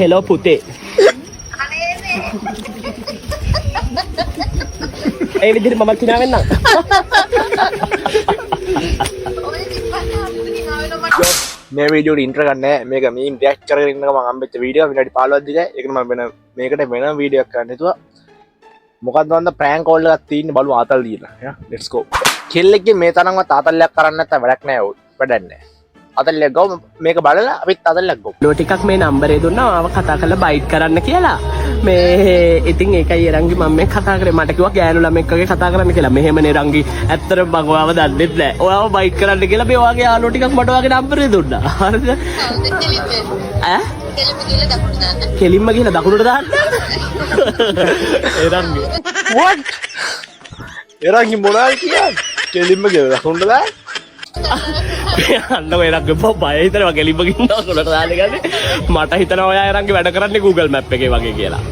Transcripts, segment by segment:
Hello පුතේ. ඒ විදිහට මම කිනා වෙන්නම්. මේ වීඩියෝ ඉන්ට්‍රෝ ගන්න මේක මීම් රියැක්ට් කරගෙන ඉන්නකම මම අම්බෙච්ච වීඩියෝ විනාඩි 15ක් දිගයි. ඒක මම වෙන මේකට වෙන වීඩියෝ එකක් ගන්න හිතුවා. මොකක්ද මන්ද ප්‍රෑන්ක් කෝල් එකක් තියෙන්නේ බලමු ආතල් දීලා. යා ලෙට්ස් ගෝ. කෙල්ලෙක්ගේ මේ තරම්වත් ආතල්යක් කරන්න නැත්නම් වැඩක් නැහැ ඕ. වැඩක් නැහැ. ආතල්යක් ගාව මේක බලලා අපිත් ආතල්යක් ගමු. ලෝ ටිකක් මේ නම්බරේ දුන්නා ආව කතා කරලා බයිට් කරන්න කියලා. මේ ඉතින් ඒකයි එරංගි මම මේ කතා කරේ මට කිව්වා ගෑනු ළමෙක් වගේ කතා කරන්න කියලා. මෙහෙමනේ එරංගි ඇත්තටම මම ඔයාව දන්නෙත් නැහැ. ඔයාව බයිට් කරන්න කියලා මේ වගේ යාළුවෝ ටිකක් මට වගේ නම්බරේ දුන්නා. හරිද? ඈ? කෙලින්ම ගිහලා දකුණට දාන්න. එරංගි. what එරංගි මොනවද කියන්නේ? කෙලින්ම ගිහලා දකුණට දාන්න. අන්න ඔයරංගේ බය හිතනවා කෙලින්ම ගින්නවා කොලට දාන්න ගන්නේ. මට හිතනවා ඔයා එරංගේ වැඩ කරන්නේ Google Map එකේ වගේ කියලා.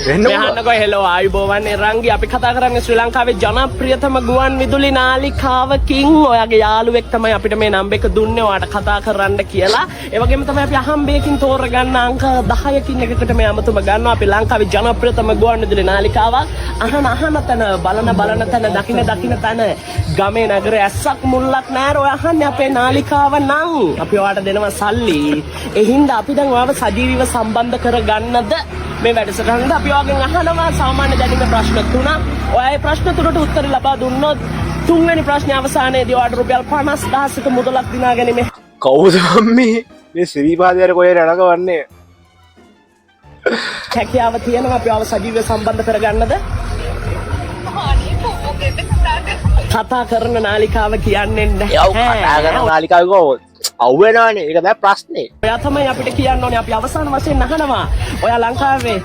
මෙහන්නකෝ හෙලෝ ආයුබෝවන් එරංගි අපි කතා කරන්නේ ශ්‍රී ලංකාවේ ජනප්‍රියතම ගුවන් විදුලි නාලිකාවකින් ඔයාගේ යාළුවෙක් තමයි අපිට මේ නම්බර් එක දුන්නේ ඔයාට කතා කරන්න කියලා. ඒ වගේම තමයි අපි අහම්බයකින් තෝරගන්න අංක 10කින් එකකට මේ අමතුම ගන්නවා. අපි ලංකාවේ ජනප්‍රියතම ගුවන් විදුලි නාලිකාවක් අහන තැන බලන තැන දකින තැන ගමේ නගරේ ඇස්සක් මුල්ලක් නෑර ඔය අහන්නේ අපේ නාලිකාව නම් අපි ඔයාට දෙනවා සල්ලි. ඒ හින්දා අපි දැන් ඔයාව සජීවීව සම්බන්ධ කරගන්නද මේ වැඩසටහනට අපි ඔයගෙන් අහනවා සාමාන්‍ය දැනුම ප්‍රශ්න 3. ඔයා ඒ ප්‍රශ්න 3ට උත්තර ලබා දුන්නොත් තුන්වෙනි ප්‍රශ්නේ අවසානයේදී ඔයාට රුපියල් 50000ක මුදලක් දිනා ගැනීම. කවුද මේ ශ්‍රීපාදයට කොහෙද යනකවන්නේ? හැකියාව තියෙනවා අපි ඔයාව සජීවීව සම්බන්ධ කරගන්නද? කතා කරන නාලිකාව කියන්නේ නැහැ. කතා කරන නාලිකාව කොහොමද? අවුවෙනවනේ. ඒක තමයි ප්‍රශ්නේ. ඔයා තමයි අපිට කියන්න ඕනේ. අපි අවසාන වශයෙන් අහනවා. ඔයා ලංකාවේ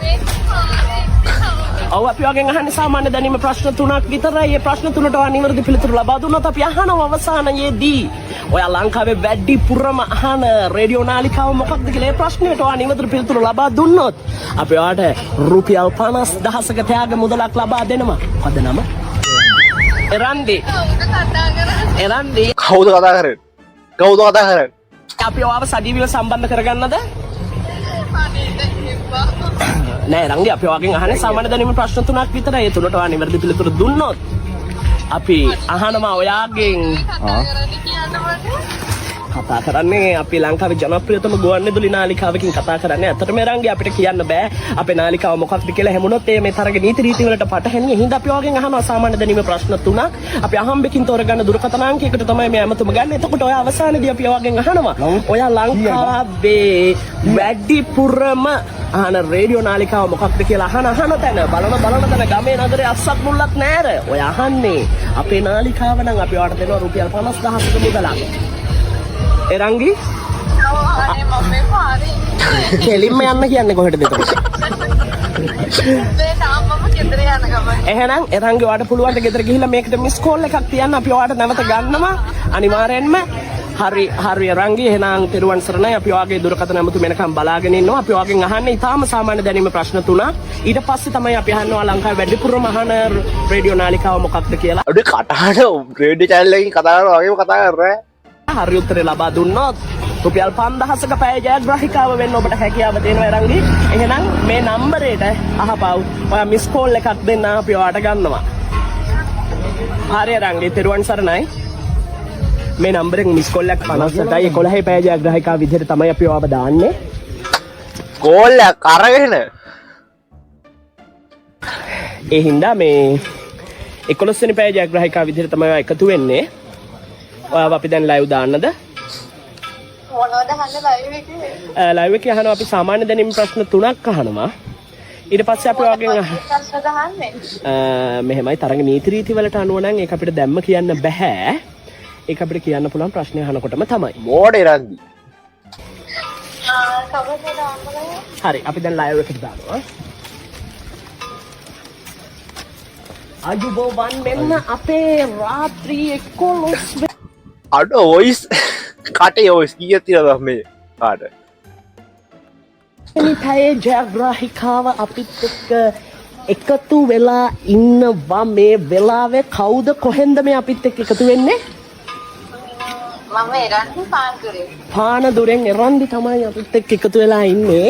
ඔව් අපි වගේ අහන්නේ සාමාන්‍ය දැනීම ප්‍රශ්න 3ක් විතරයි. මේ ප්‍රශ්න 3ට ඔයා නිවැරදි පිළිතුරු ලබා දුන්නොත් අපි අහනවා අවසානයේදී ඔයා ලංකාවේ වැඩිපුරම අහන රේඩියෝ නාලිකාව මොකක්ද කියලා. මේ ප්‍රශ්නෙට ඔයා නිවැරදි පිළිතුරු ලබා දුන්නොත් අපි ඔයාට රුපියල් 50000ක ත්‍යාග මුදලක් ලබා දෙනවා. මොකද නම? එරන්දි. එරන්දි. කවුද කතා කරන්නේ? කවුද කතා කරන්නේ? අපි ඔයාව සජීවීව සම්බන්ධ කරගන්නද? නෑ රංගි අපි ඔයාගෙන් අහන්නේ සාමාන්‍ය දැනුම ප්‍රශ්න 3ක් විතරයි. ඒ තුනට ඔයා නිවැරදි පිළිතුරු දුන්නොත් අපි අහනවා ඔයාගෙන් කතා කරන්නේ අපි ලංකාවේ ජනප්‍රියතම ගුවන් විදුලි නාලිකාවකින් කතා කරන්නේ. අතරම රංගි අපිට කියන්න බෑ අපේ නාලිකාව මොකක්ද කියලා. හැමුණොත් මේ තරගේ නීති රීති වලට පටහැනි. හින්දා අපි ඔයාගෙන් අහනවා සාමාන්‍ය දැනුම ප්‍රශ්න 3ක්. අපි අහම්බකින් තෝරගන්න දුරකථන අංකයකට තමයි මේ අමතම ගන්න. එතකොට ඔයා අවසානයේදී අපි ඔයාගෙන් අහනවා ඔයා ලංකාවේ වැඩිපුරම අහන රේඩියෝ නාලිකාව මොකක්ද කියලා අහන තැන බලන තැන ගමේ නගරේ අස්සක් මුල්ලක් නෑර. ඔය අහන්නේ අපේ නාලිකාව නම් අපි ඔයාලට දෙනවා රුපියල් 50000ක මුදලක්. එරංගි කෙලින්ම යන්න කියන්නේ කොහෙටද එතකොට? එහෙනම් එරංගි ඔයාට පුළුවන් ද ගෙදර ගිහිල්ලා මේකට මිස් කෝල් එකක් තියන්න. අපි ඔයාට නැවත ගන්නවා අනිවාර්යෙන්ම. හරි එරංගි එහෙනම් පෙරුවන් සරණයි. අපි ඔයාගේ දුරකථන ඇමතුම වෙනකම් බලාගෙන ඉන්නවා. අපි ඔයාගෙන් අහන්නේ ඊටාම සාමාන්‍ය දැනීම ප්‍රශ්න 3ක්. ඊට පස්සේ තමයි අපි අහනවා ලංකාවේ වැඩිපුරම අහන රේඩියෝ නාලිකාව මොකක්ද කියලා. අඩේ කටහඬ රේඩියෝ channel එකකින් කතා කරනවා වගේම කතා කරන්නේ. හරි උත්තරේ ලබා දුන්නොත් රුපියල් 5000ක පැය ජයග්‍රාහිකාව වෙන්න ඔබට හැකියාව දෙනවා එරංගි. එහෙනම් මේ නම්බරේට අහපව් ඔයා මිස් කෝල් එකක් දෙන්න අපි ඔයාට ගන්නවා. හරි එරංගි පෙරුවන් සරණයි. මේ නම්බරෙන් මිස් කෝල් එකක් 58යි 11යි පැය ජයග්‍රාහිකාව විදිහට තමයි අපි ඔයාව දාන්නේ. කෝල් එක අරගෙන ඒ හින්දා මේ 11 වෙනි පැය ජයග්‍රාහිකාව විදිහට තමයි ඔයා එකතු වෙන්නේ. ඔයාව අපි දැන් ලයිව් දාන්නද? මොනවද අහන්නේ ලයිව් එකේ? ලයිව් එකේ අහනවා අපි සාමාන්‍ය දැනීම ප්‍රශ්න 3ක් අහනවා. ඊට පස්සේ අපි ඔයාගෙන් ප්‍රශ්න අහන්නේ. මෙහෙමයි තරඟ නීති රීති වලට අනුව නම් ඒක අපිට දැම්ම කියන්න බෑ. ඒක අපිට කියන්න පුළුවන් ප්‍රශ්න අහනකොටම තමයි. මෝඩ එරන්දි. හරි අපි දැන් ලයිව් එකට දානවා. අජුබෝවන් මෙන්න අපේ රාත්‍රී 11 අඩ වොයිස් කටේ වොයිස් කීයක් තියෙනවද මේ කාට? මේ පැයේ ජයග්‍රාහිකාව අපිත් එක්ක එකතු වෙලා ඉන්නවා මේ වෙලාවේ. කවුද කොහෙන්ද මේ අපිත් එක්ක එකතු වෙන්නේ? මම එරන්දි පාන්දුරේ. පානදුරෙන් එරන්දි තමයි අපිත් එක්ක එකතු වෙලා ඉන්නේ.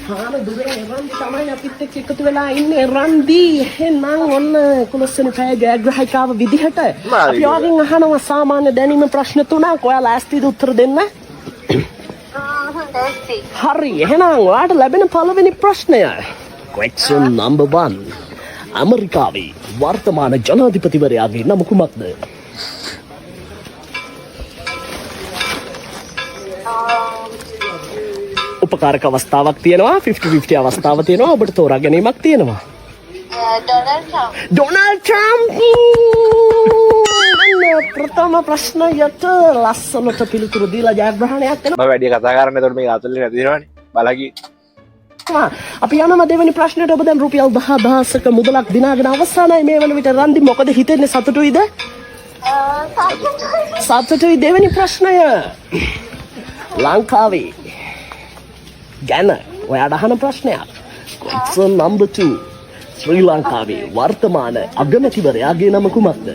පාන දුරේ රන්දි තමයි අපිත් එක්ක එකතු වෙලා ඉන්නේ රන්දි එහෙනම් ඔන්න 11 වෙනි පැය ජයග්‍රාහිකාව විදිහට අපි ඔයගෙන් අහනවා සාමාන්‍ය දැනීම ප්‍රශ්න තුනක් ඔයාලා ඇස්තිද උත්තර දෙන්න හරි එහෙනම් ඔයාලට ලැබෙන පළවෙනි ප්‍රශ්නය question number 1 ඇමරිකාවේ වර්තමාන ජනාධිපතිවරයාගේ නම කුමක්ද උපකාරක අවස්ථාවක් තියෙනවා 50-50 අවස්ථාව තියෙනවා ඔබට තෝරා ගැනීමක් තියෙනවා ඩොනල්ඩ් ට්‍රම්ප් ප්‍රථම ප්‍රශ්නයට ලස්සනට පිළිතුරු දීලා ජයග්‍රහණයක් වෙනවා මම වැඩි කතා කරන්නේ එතකොට මේක අතල්ලේ නැති වෙනවනේ බලකි අපි යනවා දෙවෙනි ප්‍රශ්නයට ඔබ දැන් රුපියල් 10000ක මුදලක් දිනාගෙන අවසానයි මේ වන විට රන්දි මොකද හිතෙන්නේ සතුටුයිද සතුටුයි දෙවෙනි ප්‍රශ්නය ලංකාවේ ගැන ඔයාට අහන ප්‍රශ්නයක් question number 2 ශ්‍රී ලංකාවේ වර්තමාන අගමැතිවරයාගේ නම කුමක්ද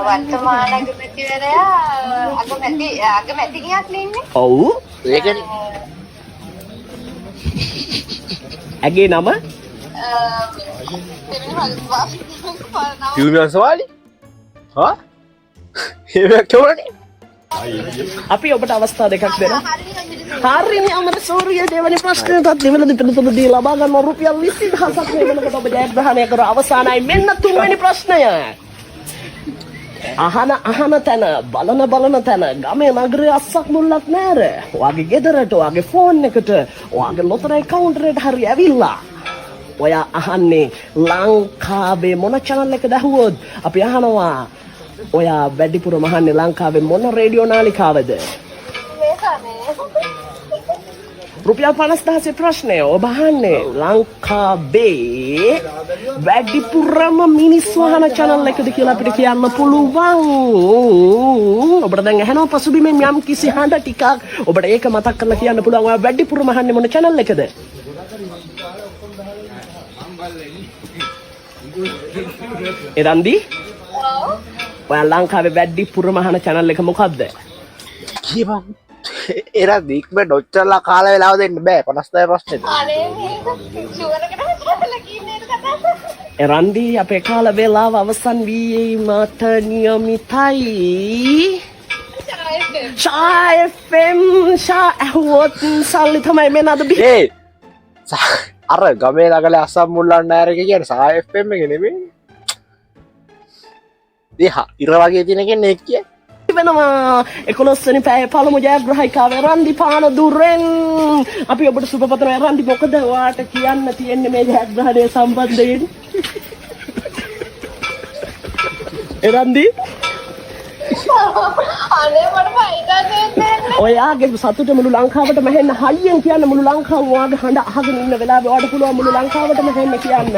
වර්තමාන අගමැතිවරයා අගමැති කෙනෙක් නෙන්නේ ඔව් ඒකනේ ඇගේ නම යුමියන් සවාලි හා ඒක කියවනේ අපි ඔබට අවස්ථා දෙකක් දෙනවා හරිනේ අමර සූර්ය දෙවනි ප්‍රශ්නයටත් දෙවනි පිළිතුර දී ලබා ගන්න රුපියල් 20000ක් මේ වෙනකොට ඔබ ජයග්‍රහණය කර අවසానයි මෙන්න තුන්වෙනි ප්‍රශ්නය අහන තැන බලන තැන ගමේ නගරේ අස්සක් මුල්ලක් නෑර ඔයාගේ ගෙදරට ඔයාගේ ෆෝන් එකට ඔයාගේ ලොතරැයි කවුන්ටරයට හරි ඇවිල්ලා ඔයා අහන්නේ ලංකාවේ මොන channel එකද ඇහුවොත් අපි අහනවා ඔයා වැඩිපුරම අහන්නේ ලංකාවේ මොන රේඩියෝ නාලිකාවද රුපියල් 50000 ප්‍රශ්නය ඔබ අහන්නේ ලංකාවේ වැඩිපුරම මිනිස්සු අහන channel එකද කියලා අපිට කියන්න පුළුවන් ඔබට දැන් අහනවා පසුබිමෙන් යම් කිසි හඬ ටිකක් ඔබට ඒක මතක් කරලා කියන්න පුළුවන් ඔයා වැඩිපුරම අහන්නේ මොන channel එකද එරන්දි ඔයා ලංකාවේ වැඩිපුරම අහන channel එක මොකද්ද කියපන් එරා දීක්ම ඩොච්චර්ලා කාලා වෙලාව දෙන්න බෑ 50යි ප්‍රශ්නෙට අනේ මේක ෂුවර් එකට කියලා කියන්නේ කතා එරන්දි අපේ කාල වේලාව අවසන් වී මට නියමිතයි ෂායිෆම් ෂාහුවත් සල්ලි තමයි මේ නද බි ඒ අර ගමේ ළඟල අස්සම් මුල්ලන්න නෑරක කියන්නේ සායිෆම් එක නෙමෙයි දෙහා ඉර වගේ තියෙන කෙනෙක් එක් කිය වෙනවා 11 වෙනි පැය පළමු ජයග්‍රාහිකාව රන්දි පාන දුරෙන් අපි ඔබට සුබ පතනවා රන්දි මොකද ඔයාට කියන්න තියෙන්නේ මේ ජයග්‍රහණය සම්බන්ධයෙන් රන්දි අනේ මට ෆයිදා දෙන්නේ ඔයාගේ සතුට මුළු ලංකාවටම හෙන්න හයියෙන් කියන්න මුළු ලංකාව ඔයාගේ හඬ අහගෙන ඉන්න වෙලාවේ ඔයාට පුළුවන් මුළු ලංකාවටම හෙන්න කියන්න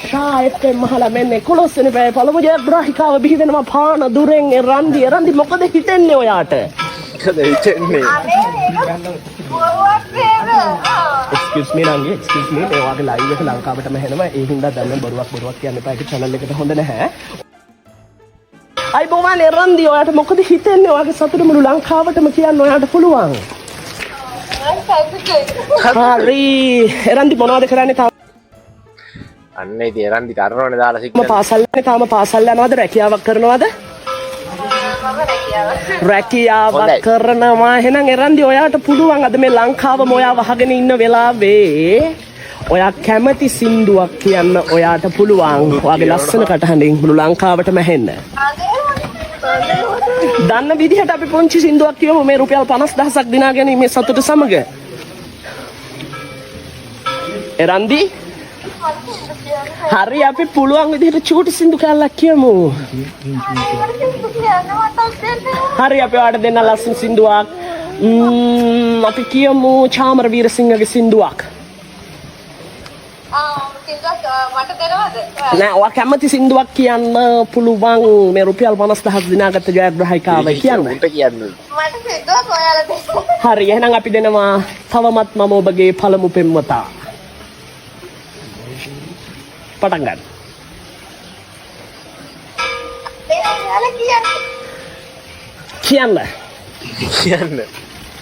ෂායිෆම් මහලා මෙන්නේ 11 වෙනි පැය පළමු ජයග්‍රාහිකාව බිහි වෙනවා පාන දුරෙන් රන්දි මොකද හිතෙන්නේ ඔයාට මොකද හිතෙන්නේ අනේ මේක බොරුවක් නේද excuse me නංගි excuse me මේ වගේ live එක ලංකාවටම හෙනවා ඒ හින්දා දැන් බොරුවක් කියන්න එපා ඒක channel එකට හොඳ නැහැ අයිබෝවන් රන්දි ඔයාට මොකද හිතෙන්නේ ඔයාගේ සතුට මුළු ලංකාවටම කියන්න ඔයාට පුළුවන් හරි රන්දි මොනවද කරන්නේ තාම අන්න ඉතින් එරන්දි කරනවනේ දාලා සික්කන තාම පාසල් යනවද රැකියාවක් කරනවද රැකියාවක් කරනවා එහෙනම් එරන්දි ඔයාට පුළුවන් අද මේ ලංකාවම ඔයා වහගෙන ඉන්න වෙලාවේ ඔයා කැමති සින්දුවක් කියන්න ඔයාට පුළුවන් ඔයාගේ ලස්සන කටහඬින් මුළු ලංකාවටම ඇහෙන්න දන්න විදිහට අපි පුංචි සින්දුවක් කියමු මේ රුපියල් 50000ක් දිනා ගැනීමේ සතුට සමග එරන්දි හරි අපි පුළුවන් විදිහට චූටි සින්දු කැල්ලක් කියමු හරි අපි ඔයාලට දෙන්න ලස්සන සින්දුවක් අපි කියමු චාමර වීරසිංහගේ සින්දුවක් මට දෙනවද නෑ ඔයා කැමති සින්දුවක් කියන්න පුළුවන් මේ රුපියල් 50000ක් දිනාගත්ත ජයග්‍රාහිකාව කියන්න උන්ට කියන්නේ මට සිද්ධාක් ඔයාලා දෙන්න හරි එහෙනම් අපි දෙනවා තවමත් මම ඔබගේ පළමු පෙම්වතා පටන් ගන්න ඔයාලා කියන්න කියන්න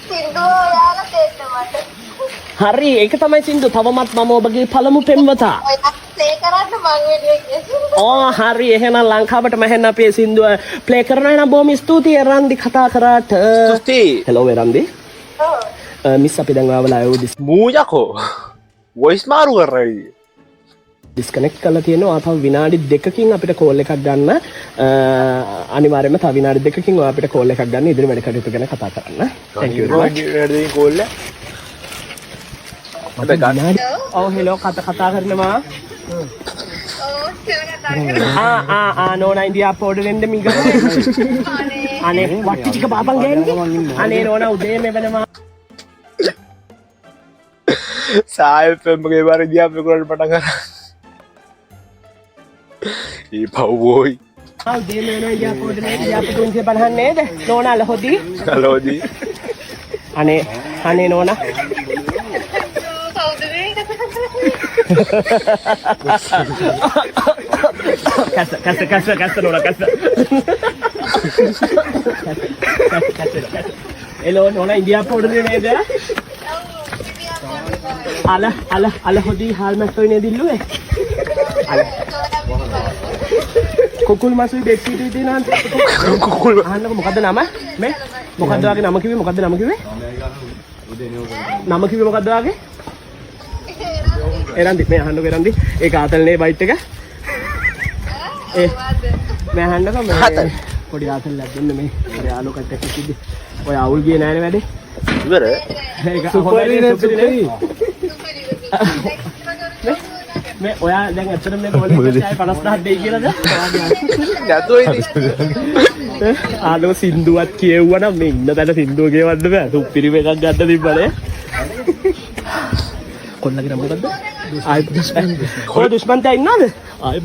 සිද්ධාක් ඔයාලා දෙන්න මට හරි ඒක තමයි සින්දු තවමත් මම ඔබගේ පළමු පෙම්වතා ඔය ප්ලේ කරන්න මං වෙනුවෙන් ඕ හරි එහෙනම් ලංකාවට මහෙන්න අපේ සින්දුව ප්ලේ කරනවා නම් බොහොම ස්තුතියි එරන්දි කතා කරාට ස්තුතියි හෙලෝ එරන්දි මිස් අපි දැන් ඔයාව ලයිව් මූජකෝ වොයිස් මාරු කරයි ඩිස්කනෙක්ට් කරලා තියෙනවා තව විනාඩි 2කින් අපිට කෝල් එකක් ගන්න අනිවාර්යයෙන්ම තව විනාඩි 2කින් ඔයා අපිට කෝල් එකක් ගන්න ඉදිරි වැඩ කටයුතු ගැන කතා කරන්න thank you very much කෝල්ල ඔව් හෙලෝ කතා කරනවා නෝනා ඉන්දියා පොඩ වෙන්න මිග අනේ වට්ටි ටික බාපන් ගෑන්නේ අනේ නෝනා උදේ මෙවනවා සායපෙම්ගේ බර දියාපෙකුරට පටන් ගන්න ඒ පව්බෝයි උදේ මෙවනවා ඉන්දියා පොඩ නේ ඉන්දියා පුතුන්ගේ බලහන් නේද නෝනා ලහොදි හලෝදී අනේ නෝනා Kasa Nora kasa. Hello Nora India powder නේද? අල හොදි හාල් මැස්සෝ නේ දිල්ලුවේ. කුකුල් මාසුයි බෙක්සිටි තියෙනවා. කුකුල් අහන්නකො මොකද්ද නම? මේ මොකද්ද වාගේ නම කිව්වේ? මොකද්ද නම කිව්වේ? නම කිව්වේ මොකද්ද වාගේ? එරන්දි මේ අහන්නකො එරන්දි ඒක ආතල්නේ බයිට් එක මේ අහන්නකො මේ පොඩි ආතල්ලක් දෙන්න මේ අර යාළුවෙක්ට එක්ක කිව්දි ඔය අවුල් ගියේ නෑනේ වැඩේ ඉවර ඒක සුපරි මේ ඔයා දැන් ඇත්තටම මේ කෝල් එකේ 50000ක් දෙයි කියලාද නැතුව ඉතින් ආලෝ සින්දුවත් කියෙව්වා නම් මේ ඉන්න තැන සින්දුව කියවන්න බෑ සුපිරි එකක් ගන්න තිබ්බනේ කොල්ලගේ නම මොකද්ද? ආයි දුෂ්මන්ත ඉන්නවද? ආයි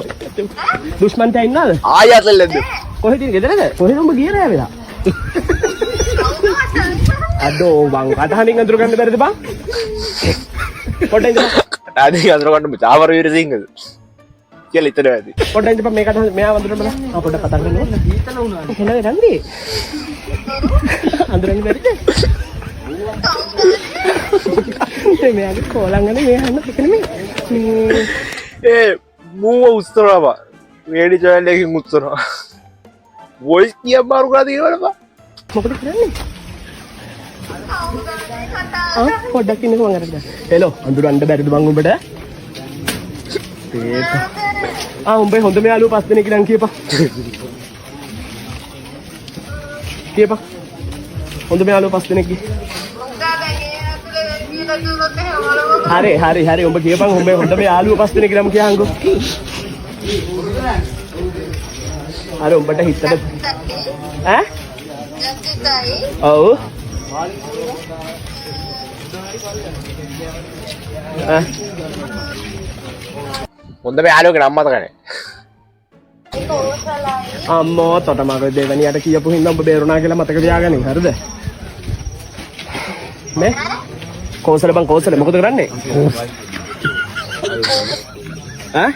දුෂ්මන්ත ඉන්නවද? ආයි අතල්ලද? කොහෙද ගෙදරද? කොහෙද උඹ ගියේ නෑ වෙලා? අඩෝ බං අතහනින් අඳුර ගන්න බැරිද බං? පොඩ්ඩක් ඉඳලා. අතහනින් අඳුර ගන්න චාවර වීර සිංහද? කියලා ඉතන ඇති. පොඩ්ඩක් ඉඳපන් මේකට මෙයා අඳුර බලන්න. පොඩ්ඩක් කතා කරන්න. කීතල වුණා. හෙලවේ රන්දි. අඳුරන්නේ බැරිද? මෙයාගේ කෝලංගනේ මේ හන්න පිටනේ මේ ඒ මූව උස්තරවා වේඩි චැනල් එකකින් උස්තරනවා වොයිස් කිය මාරු කරලා තියෙනවද බා මොකද කරන්නේ පොඩ්ඩක් ඉන්නකෝ මම අරගෙන හෙලෝ අඳුරන්න බැරිද මං උඹට ඒක උඹේ හොඳම යාළුවෝ 5 දෙනෙක් ඉඳන් කියපන් හොඳම යාළුවෝ 5 දෙනෙක් හරි උඹ කියපන් උඹේ හොඳම යාළුවෝ 5 දෙනෙක් නම් කියහන්කෝ අර උඹට හිතට ඈ ඔව් හොඳම යාළුවෙක් නම මතකනේ අම්මෝ තොටමග දෙවනියට කියපු හින්දා උඹ බේරුණා කියලා මතක තියාගනින් හරිද මේ කෝසල බං කෝසල මොකද කරන්නේ ඈ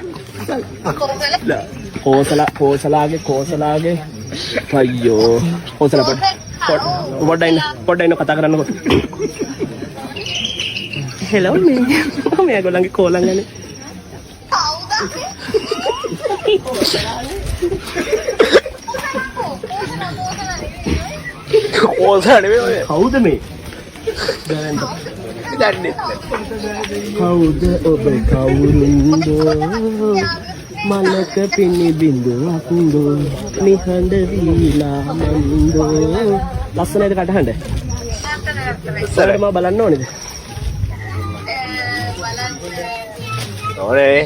කෝසලාගේ අයියෝ කෝසල පොඩ්ඩයින් කතා කරන්නකො හෙලෝ මේ ඒගොල්ලන්ගේ කෝලංගනේ කෝසල නෙමෙයි කවුද මේ දන්නේ කවුද ඔබ කවුරුන්ද මලක පිණි බින්දුවක්ද නිහඬ වීලා මන්ද ලස්සනයිද කටහඬ සරම බලන්න ඕනේද ඕනේ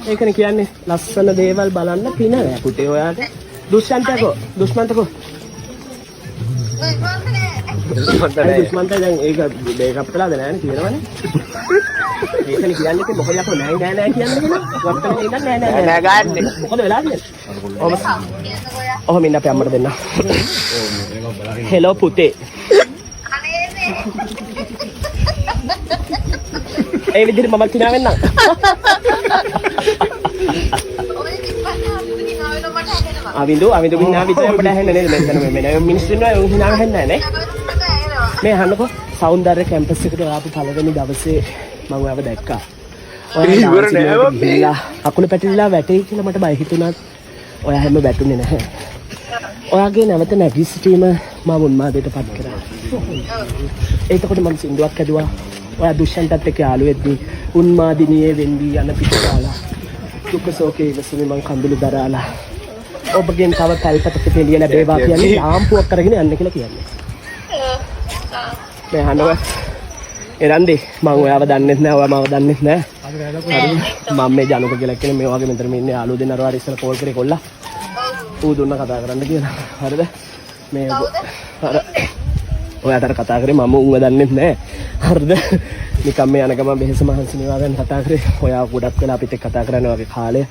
ඒකනේ කියන්නේ ලස්සන දේවල් බලන්න පින නෑ පුතේ ඔයාට දුෂ්මන්තකෝ දුෂ්මන්ත දැන් ඒක බේකප් කළාද නෑනේ කියනවනේ ඒකනේ කියන්නේ මොකද යකෝ නෑ කියන්නේ වත්තම ඉන්න නෑ ගන්න මොකද වෙලා තියෙන්නේ ඔහොම ඉන්න අපේ අම්මට දෙන්න හෙලෝ පුතේ ඒ විදිහට මම කිනා වෙන්නම් අවින්දු හිනා විදිහට අපිට ඇහෙන්නේ නේද මෙතන මේ මිනිස්සු ඉන්නවා ඒ හිනා වෙන්නේ නැහැ නේ මේ අහන්නකෝ සෞන්දර්ය කැම්පස් එකට ආපු පළවෙනි දවසේ මම ඔයාව දැක්කා. ඔයා අකුල පැටිලා වැටේ කියලා මට බය හිතුණා. ඔයා හැම වැටුනේ නැහැ. ඔයාගේ නැවත නැගී සිටීම මම උන්මාදයට පත් කරා. එතකොට මම සින්දුවක් ඇදුවා. ඔයා දුෂ්යන්තත් එක්ක යාළු වෙද්දී උන්මාදිනියේ වෙන්වී යන පිටකාලා දුක සෝකේ ඉවසුනේ මං කඳුළු දරාලා ඔබගෙන් තව පැල්පතක පිළිය ලැබේවා කියන්නේ ලාම්පුවක් කරගෙන යන්න කියලා කියන්නේ. මේ අහනවා එරන්දි මම ඔයාව දන්නෙත් නෑ ඔයා මාව දන්නෙත් නෑ. මම මේ ජනුක කියලා කියන්නේ මේ වගේ මෙතන මේ ඉන්නේ යාළුවෝ දෙන්න අර ඉස්සර කෝල් කරේ කොල්ලා. ඌ දුන්න කතා කරන්න කියලා. හරිද? මේ අර ඔයාට කතා කරේ මම උන්ව දන්නෙත් නෑ. හරිද? නිකම් මේ යන ගමන් බෙහෙස මහන්සි මේවා ගැන කතා කරේ. ඔයා ගොඩක් වෙලා අපිත් එක්ක කතා කරන වගේ කාලය.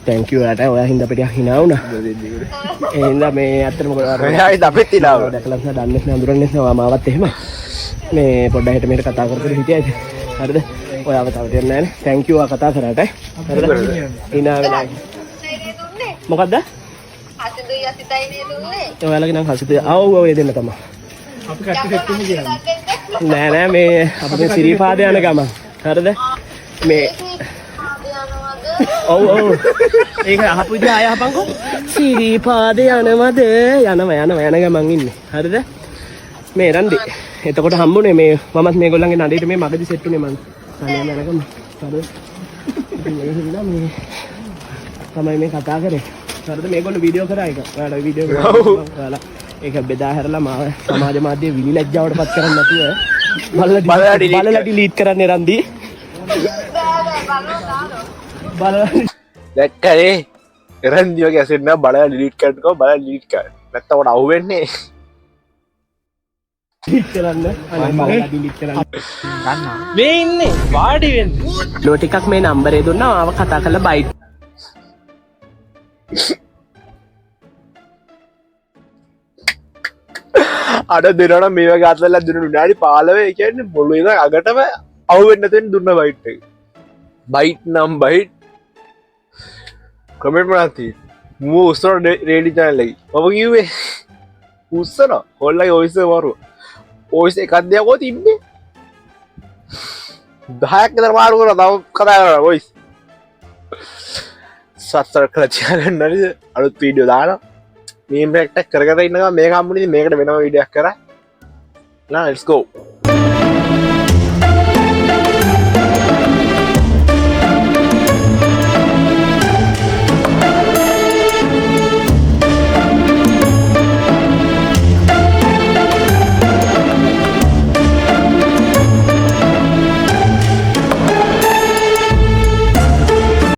thank you ඔයාට. ඔයා හින්දා අපිට hina වුණා. ඒ හින්දා මේ අත්‍තරම ඔයායි අපිත් hina වුණා. දැකලා නැහැ දන්නෙත් නෑ අඳුරන්නෙත් නෑ. ඔයා මාවත් එහෙමයි. මේ පොඩ්ඩක් හිට මෙහෙට කතා කර කර හිටියයිද? හරිද? ඔයාව තව දෙන්න නෑනේ. thank you ඔයා කතා කරාට. හරිද? hina වෙලා. මොකද්ද? හසිදුයි අසිතයි නේ දුන්නේ. ඔයාලගේ නම් හසිත ඔව් ඒ දෙන්න තමයි. අපි කට්ටිය එක්කම ගියා. නෑ මේ අපේ සිරිපාද යන ගම. හරිද? මේ ඔව් ඒක අහපු විදිහ ආය අහපන්කෝ. සිරිපාද යනවද? යනවා යන ගමන් ඉන්නේ. හරිද? මේ රන්දි. එතකොට හම්බුනේ මේ මමත් මේගොල්ලන්ගේ නඩේට මේ මගදී සෙට් උනේ මං. තනියම යන ගම. හරිද? ඉතින් මේ හින්දා මේ තමයි මේ කතා කරේ. හරිද? මේගොල්ලෝ වීඩියෝ කරා එක. ඔයාලා වීඩියෝ කරා. ඔයාලා ඒක බෙදා හැරලා මාව සමාජ මාධ්‍ය විලි ලැජ්ජාවට පත් කරන්නේ නැතුව බලලා ඩිලීට් කරන්න එරන්දී දැක්කේ එරන්දි වගේ ඇසෙන්න බලලා ඩිලීට් කරනකෝ බලලා ඩිලීට් කරන්න නැත්තම් උඩ අහුවෙන්නේ ඩිලීට් කරන්න අනේ බලලා ඩිලීට් කරන්න මේ ඉන්නේ වාඩි වෙන්න ලෝ ටිකක් මේ නම්බරේ දුන්නා ආව කතා කරලා බයිට් අඩ දෙනවනම් මේ වගේ අතල්ලා දුන්න විනාඩි 15 කියන්නේ මොළුවේ ඉඳන් අගටම අහුවෙන්න නැතෙන් දුන්න බයිට් එක. බයිට් නම් බයිට් කමෙන්ට් මොනවද තියෙන්නේ? මූ උස්සන රේඩි channel එකේ. ඔබ කිව්වේ උස්සන හොල්ලයි වොයිස් එක වරු. වොයිස් එකක් දෙයක්ෝ තිබ්බේ. 10ක් විතර මාරු කරලා තව කතා කරනවා වොයිස්. සබ්ස්ක්‍රයිබ් කරලා channel නේද? අලුත් වීඩියෝ දානවා. මේ ඉම්පැක්ට් කර කර ඉන්නවා මේක හම්බුනේ මේකට වෙනම වීඩියෝයක් කරා. now let's go